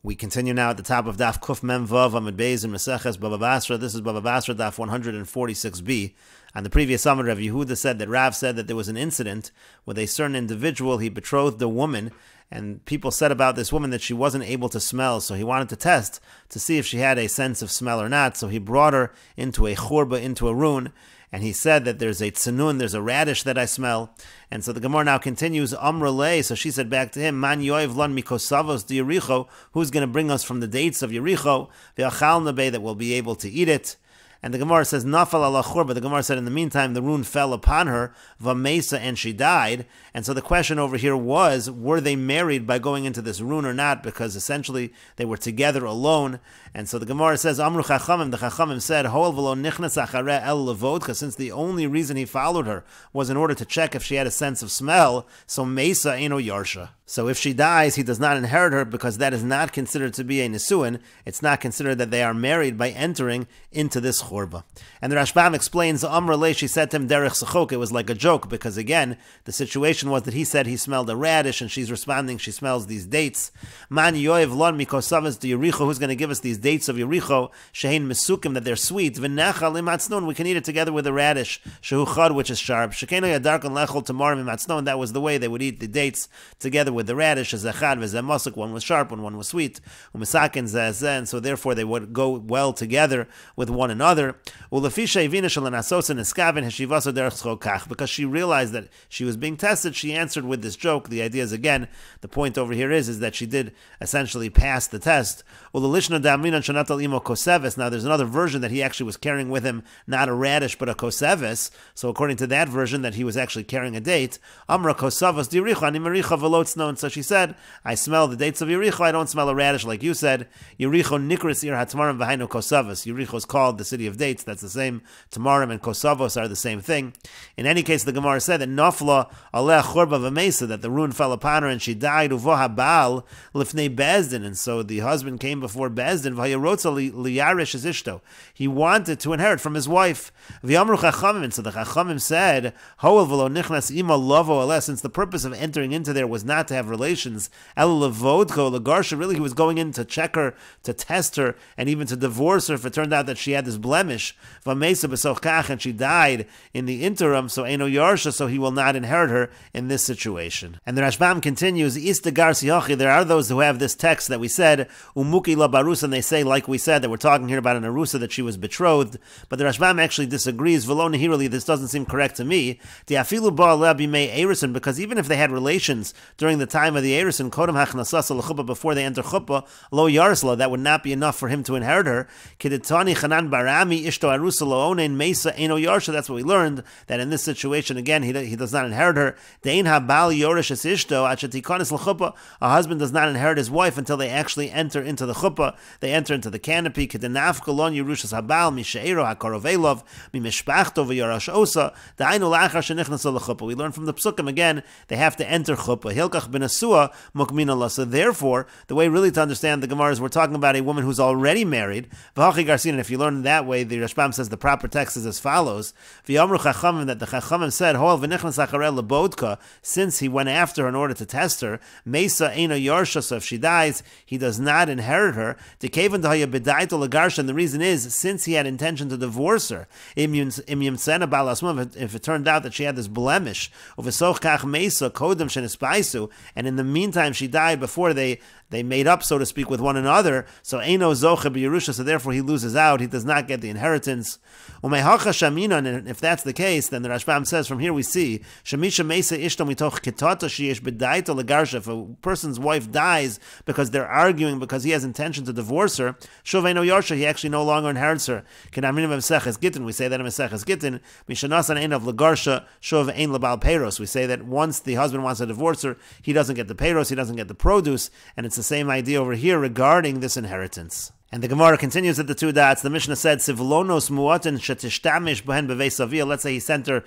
We continue now at the top of Daf Kuf Mem Vav Amud Beis in Meseches Bava Basra. This is Bava Basra Daf 146b. On the previous summit, Rav Yehuda said that Rav said that there was an incident with a certain individual. He betrothed a woman, and people said about this woman that she wasn't able to smell, so he wanted to test to see if she had a sense of smell or not. So he brought her into a churba, into a rune, and he said that there's a tzenun, there's a radish that I smell. And so the Gemara now continues, Amrulei, so she said back to him, Man yoiv lan mikosavos di Yericho, who's going to bring us from the dates of Yericho, v'achal nabe, that we'll be able to eat it. And the Gemara says, Nafal ala churba. The Gemara said, in the meantime, the rune fell upon her, v'mesa, and she died. And so the question over here was, were they married by going into this rune or not? Because essentially they were together alone. And so the Gemara says, Amru chachamim, the chachamim said, Hoel v'lo nichnas achareh el levodka, since the only reason he followed her was in order to check if she had a sense of smell, so mesa eno yarsha. So if she dies, he does not inherit her, because that is not considered to be a nisuin. It's not considered that they are married by entering into this churba. And the Rashbam explains, Amrulei, she said to him, Derech sechok, it was like a joke, because again, the situation was that he said he smelled a radish, and she's responding, she smells these dates. Man yoev lon mikosavas de Yericho, who's going to give us these dates of Yericho, shehein mesukim, that they're sweet, v'nechal imatznon, we can eat it together with the radish, shehu chad, which is sharp, shekeno yadarkan lechol tamarim imatznon, that was the way they would eat the dates together with the radish, as echad v'zemasuk, one was sharp and one was sweet, u'misakin zeh, and so therefore they would go well together with one another. Because she realized that she was being tested, she answered with this joke. The idea is, again, the point over here is that she did essentially pass the test. Now there's another version that he actually was carrying with him not a radish but a koseves. So according to that version, that he was actually carrying a date. Amra kosavas diricha ani mericha velotzno. And so she said, I smell the dates of Yericho, I don't smell a radish like you said. Yericho nikris ir hatmarim v'hainu kosavas. Yericho is called the city of dates. That's the same. Tamarim and kosavos are the same thing. In any case, the Gemara said that nafla aleh churba v'mesa, that the rune fell upon her and she died uvoha baal lifnei bezdin. And so the husband came before bezdin v'hayarotza liyarish his ishto. He wanted to inherit from his wife. V'yamru chachamim, and so the chachamim said, hoel v'lo nichnas ima lavo aleh, since the purpose of entering into there was not to have relations, el levodko legarsha, really he was going in to check her, to test her, and even to divorce her if it turned out that she had this blemish, v'mesa b'sochkach, and she died in the interim, so eno yarsha, so he will not inherit her in this situation. And the Rashbam continues, istagar sihachi, there are those who have this text that we said, umuki la barus, and they say, like we said, that we're talking here about an arusa, that she was betrothed, but the Rashbam actually disagrees. V'lo nehirali, this doesn't seem correct to me. Diafilu ba'aleh b'mei erison, because even if they had relations during the time of the erison, kodem hachnasas al-chuppah, before they enter chuppah, lo yarsla, that would not be enough for him to inherit her. Kidetani chanan barami ishto arusa lo onein mesa eno yarsha, that's what we learned, that in this situation, again, he does not inherit her. Dein ha-bal yorish es ishto, achetikonis l'chuppah, a husband does not inherit his wife until they actually enter into the chuppah, they enter into the canopy. Kedenaf kolon yerushas ha-bal, misheiro ha-korovelov, mi-mishpachto v'yorash osa, da'ainu la'achar shenichnas l'chuppah. We learn from the psukim, again, they have to enter chuppah. Hilkach ben asua mukmin Allah. So therefore, the way really to understand the Gemara is we're talking about a woman who's already married. V'hachi garsin, and if you learn that way, the Rashbam says the proper text is as follows. V'yamru chachamim, that the chachamim said, hoel v'nichnas achareh lebodka, since he went after her in order to test her, mesa eno yarsha, so if she dies, he does not inherit her. Dekevan dahaya b'daito legarsha, and the reason is, since he had intention to divorce her, if it turned out that she had this blemish, and in the meantime she died before they made up, so to speak, with one another, so Eino Zoche b'Yerusha, so therefore he loses out, he does not get the inheritance. And if that's the case, then the Rashbam says, from here we see, Shamisha Mesa Ishto mitoch kitata sheyesh b'daito legarsha, if a person's wife dies because they're arguing, because he has intention to divorce her, Shuv Eino Yarsha, he actually no longer inherits her. Kenamrim Meseches Gittin, we say that in Meseches Gittin, Mishanasan Ein of legarsha, Shuv Ein lebal peiros, we say that once the husband wants to divorce her, he doesn't get the peiros, he doesn't get the produce, and it's the same idea over here regarding this inheritance. And the Gemara continues at the two dots. The Mishnah said, "Sivlonos muatin shetishtamish bohen bevei savia." Let's say he sent her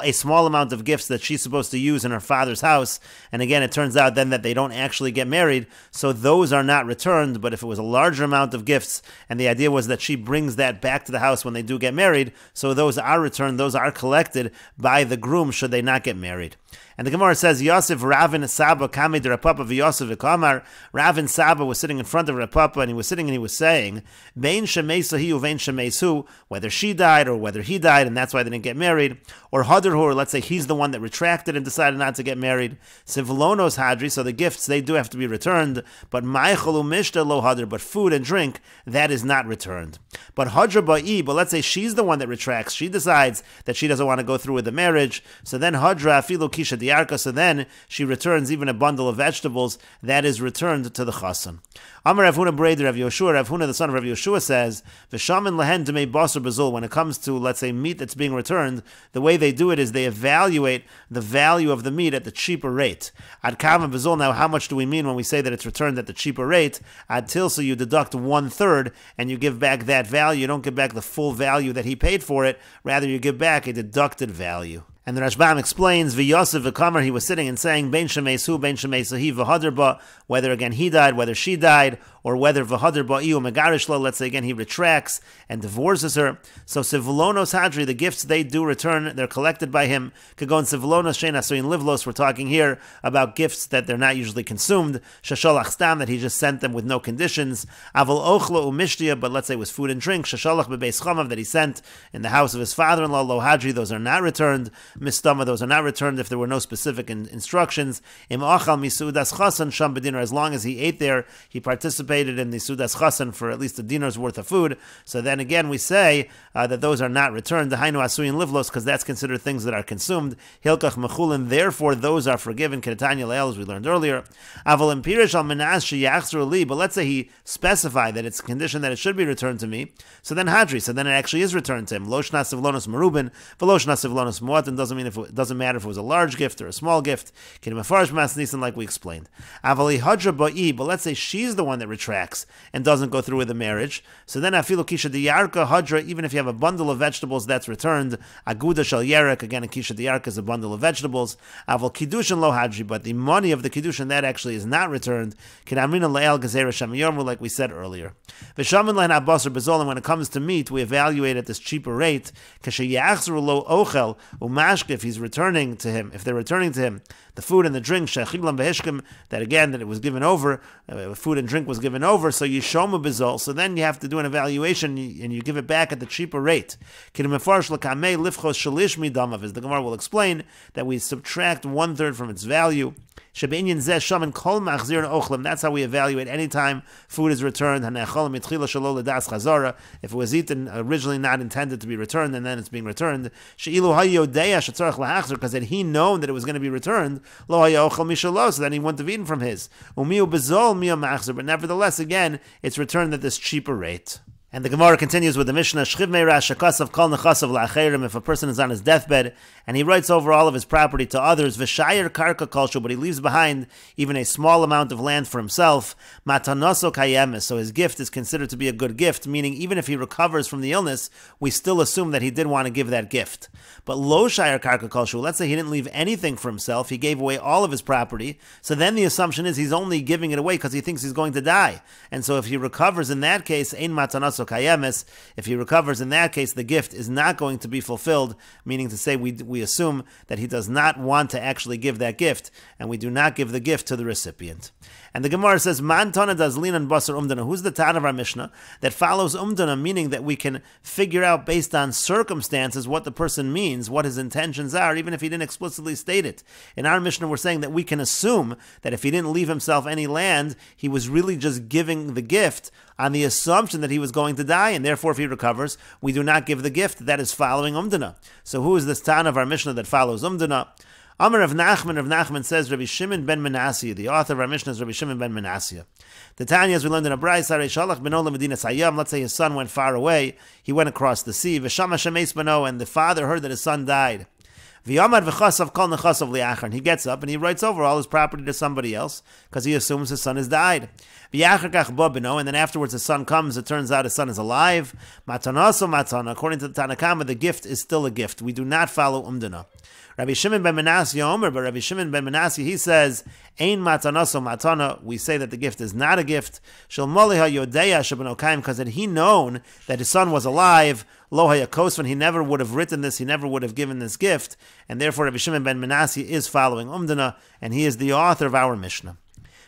a small amount of gifts that she's supposed to use in her father's house. And again, it turns out then that they don't actually get married, so those are not returned. But if it was a larger amount of gifts, and the idea was that she brings that back to the house when they do get married, so those are returned, those are collected by the groom should they not get married. And the Gemara says, Yosef Ravin Saba Kame de Rapapa v'Yosef v'Kamar. Ravin Saba was sitting in front of Rapapa, and he was sitting and he was saying, Bein Shemesahi uvein Shemesu, whether she died or whether he died, and that's why they didn't get married, or Hadarhu, or let's say he's the one that retracted and decided not to get married. Sivlonos Hadri, so the gifts, they do have to be returned, but Maichalu Mishta lo Hadr, but food and drink, that is not returned. But Hadra Ba'i, but let's say she's the one that retracts, she decides that she doesn't want to go through with the marriage, so then Hadra Afilu Kisha Diarka, so then she returns even a bundle of vegetables, that is returned to the Chassan. Amar Rav Huna Breder Rav Yoshua, Rav Huna the son of Rav Yoshua says, V'shamin lehen demei basar bezul, when it comes to, let's say, meat that's being returned, the way they do it is they evaluate the value of the meat at the cheaper rate. Ad kama bezul, now how much do we mean when we say that it's returned at the cheaper rate? Ad til, so you deduct 1/3 and you give back that value. You don't give back the full value that he paid for it, rather you give back a deducted value. And the Rashbam explains, V'Yosef v'Kamar, he was sitting and saying, Bein Shemesu, Bein Shemesahi v'Hadar ba, whether again he died, whether she died, or whether v'Hadar ba'iu megarish lo, let's say again he retracts and divorces her. So Sivlonos Hadri, the gifts they do return, they're collected by him. Kagon Sivlonos Shein Asuin Livlos, we're talking here about gifts that they're not usually consumed. Shasholach Stam, that he just sent them with no conditions. Aval Ochlo Umishtia, but let's say it was food and drink. Shasholach Bebeis Chamav, that he sent in the house of his father-in-law. Lo Hadri, those are not returned. Mistama, those are not returned if there were no specific instructions. Im Achal Misudas Chasan Sham B'dinar, as long as he ate there, he participated in the Sudas Chasan for at least a dinar's worth of food. So then again we say that those are not returned. The Hainu Asuin Livlos, because that's considered things that are consumed. Hilkach Mechulin, therefore those are forgiven. Keretanya Le'el, as we learned earlier. Aval Empirish Al Menas Sheyachzru Li, but let's say he specified that it's a condition that it should be returned to me. So then Hadri, so then it actually is returned to him. Loshna Sivlonos Merubin, Veloshna Sivlonos Muatin, doesn't matter if it was a large gift or a small gift. Kinimafarish Mas Nisan, like we explained. Avali Hadra Ba'i, but let's say she's the one that retracts and doesn't go through with the marriage. So then Afilu Kisha Diyarka Hadra, even if you have a bundle of vegetables that's returned, Aguda Shal Yerek, again a Kisha Diyarka is a bundle of vegetables. Aval Kiddushin Lo Hadri, but the money of the Kiddushin, that actually is not returned. Kinamrina Le'el Gezerah Shamayomru, like we said earlier. Vishamin Len Abbasar Bezol, and when it comes to meat, we evaluate at this cheaper rate. Kashayachzru Lo Ochel Umashk, if he's returning to him, if they're returning to him the food and the drink, shechiblam behishkim, that again, that it was given over, food and drink was given over, so you shoma bezol, so then you have to do an evaluation and you give it back at the cheaper rate. As the Gemara will explain, that we subtract 1/3 from its value. That's how we evaluate any time food is returned. If it was eaten originally not intended to be returned and then it's being returned, because had he known that it was going to be returned, so then he wouldn't have eaten from his. But nevertheless, again, it's returned at this cheaper rate. And the Gemara continues with the Mishnah, if a person is on his deathbed and he writes over all of his property to others, v'shayir karka kolshu, but he leaves behind even a small amount of land for himself, matanoso kayemes, so his gift is considered to be a good gift, meaning even if he recovers from the illness, we still assume that he did want to give that gift. But lo shayir karka kolshu, let's say he didn't leave anything for himself, he gave away all of his property, so then the assumption is he's only giving it away because he thinks he's going to die. And so if he recovers in that case, ein matanoso kayemes, if he recovers in that case, the gift is not going to be fulfilled, meaning to say we assume that he does not want to actually give that gift, and we do not give the gift to the recipient. And the Gemara says, Man tana das linan basar umdana. Who's the Tan of our Mishnah that follows umdana, meaning that we can figure out based on circumstances what the person means, what his intentions are, even if he didn't explicitly state it. In our Mishnah, we're saying that we can assume that if he didn't leave himself any land, he was really just giving the gift on the assumption that he was going to die, and therefore if he recovers, we do not give the gift. That is following umdana. So who is this Tan of our Mishnah that follows umdana? Amar of Nachman says, Rabbi Shimon ben Menasiyah, the author of our Mishnah is Rabbi Shimon ben Menasiyah. The Tanya, as we learned in a Brais, Shalach beno leMedina Sayam, let's say his son went far away, he went across the sea, V'shama shemes beno, and the father heard that his son died. V'yamad v'chasav kol nechasav li'achar, and he gets up and he writes over all his property to somebody else, because he assumes his son has died. V'yachar kach ba beno, and then afterwards his son comes, it turns out his son is alive. Matanaso matana, according to the Tanakama, the gift is still a gift. We do not follow umdana. Rabbi Shimon ben Menashe Omer, but Rabbi Shimon ben Menashe, he says, Ein matanaso matana. We say that the gift is not a gift. Shel moliha yodeya shebenokaim, because had he known that his son was alive, lo hayakosvan, he never would have written this, he never would have given this gift, and therefore Rabbi Shimon ben Menashe is following Umdana, and he is the author of our Mishnah.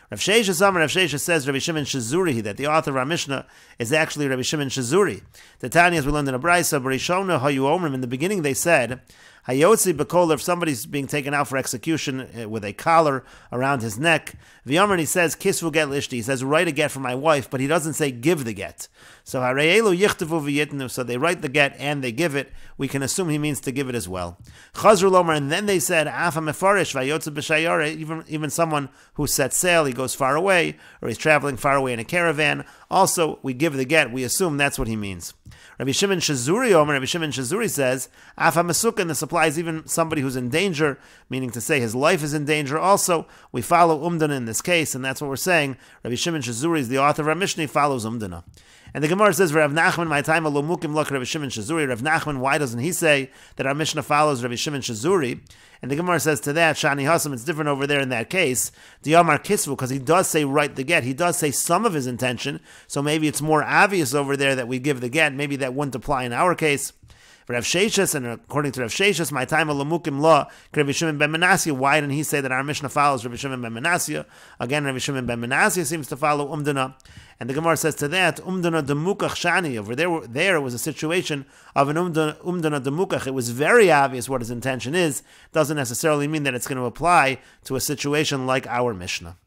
Rav Sheisha says Rabbi Shimon Shazuri, that the author of our Mishnah is actually Rabbi Shimon Shazuri. The Tanya, as we learned in a Brisa, Barishona Hayu Omrim, in the beginning they said, Hayotzi Bekol, if somebody's being taken out for execution with a collar around his neck, V'yomer, he says, Kisvu get lishti, he says, write a get for my wife, but he doesn't say give the get. So Hareelu Yichtavu V'yitnu, so they write the get and they give it. We can assume he means to give it as well. Chazru Lomer, and then they said, Afa Mefarish Vayotzi B'shayore, even someone who sets sail, he goes far away, or he's traveling far away in a caravan. Also, we give the get, we assume that's what he means. Rabbi Shimon Shazuri Omer, Rabbi Shimon Shazuri says, Afa Mesukin, this applies even somebody who's in danger, meaning to say his life is in danger. Also, we follow Umdana in this case, and that's what we're saying. Rabbi Shimon Shazuri is the author of our Mishnah, follows Umdana. And the Gemara says, Rav Nachman, my time, Alomukim Lok Rabbi Shimon Shazuri. Rav Nachman, why doesn't he say that our Mishnah follows Rabbi Shimon Shazuri? And the Gemara says to that, Shani Hasam, it's different over there in that case. Diyamar Kisvu, because he does say write the get. He does say some of his intention, so maybe it's more obvious over there that we give the get. Maybe that wouldn't apply in our case. Rav Sheshas, and according to Rav Sheshas, my time Alamukim law, Rabbi Shimon ben Menashe, why didn't he say that our Mishnah follows Rabbi Shimon ben Menashe? Again, Rabbi Shimon ben Menashe seems to follow Umdana. And the Gemara says to that, Umdana demukach shani. Over there was a situation of an Umdana demukach. It was very obvious what his intention is. Doesn't necessarily mean that it's going to apply to a situation like our Mishnah.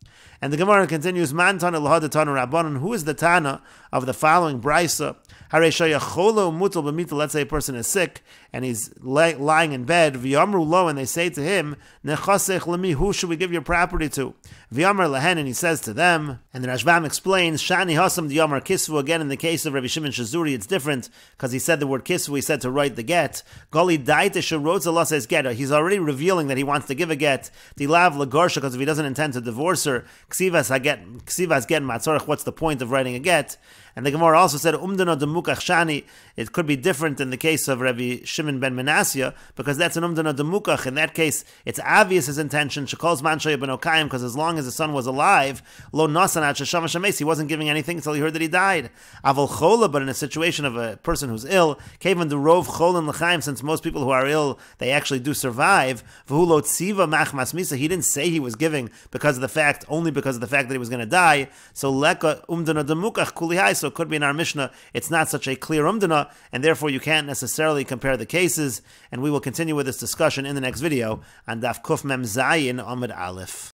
And the Gemara continues, Man Tana Lahad Tana Rabbanon, who is the Tana of the following Brisa? Let's say a person is sick and he's lying in bed, V'yamru lo, and they say to him, Nechasech lemi, who should we give your property to? V'yamar lehen, and he says to them, and the Rashbam explains, Shani hasam d'yamar kisvu, again in the case of Rabbi Shimon Shazuri, it's different, because he said the word kisvu, he said to write the get. Goli daite shirotz Allah says get, he's already revealing that he wants to give a get. Dilav lagorsha, because if he doesn't intend to divorce her, ksivas get matzorach, what's the point of writing a get? And the Gemara also said, Umdana demukach shani, it could be different in the case of Rabbi Shimon ben Menashe, because that's an Umdana demukach. In that case, it's obvious his intention, shekol zman shoya ben okayim, because as long as the son was alive, lo nasan ad sheshama shemes, he wasn't giving anything until he heard that he died. Avol chola, but in a situation of a person who's ill, kevan de rov cholan l'chaim, since most people who are ill, they actually do survive, v'hu lo tziva machmas misa, he didn't say he was giving only because of the fact that he was going to die, so leka Umdana demukach kulihai, so it could be in our Mishnah, it's not such a clear Umdana, and therefore you can't necessarily compare the cases, and we will continue with this discussion in the next video on Daf Kuf Mem Zayin Amud Aleph.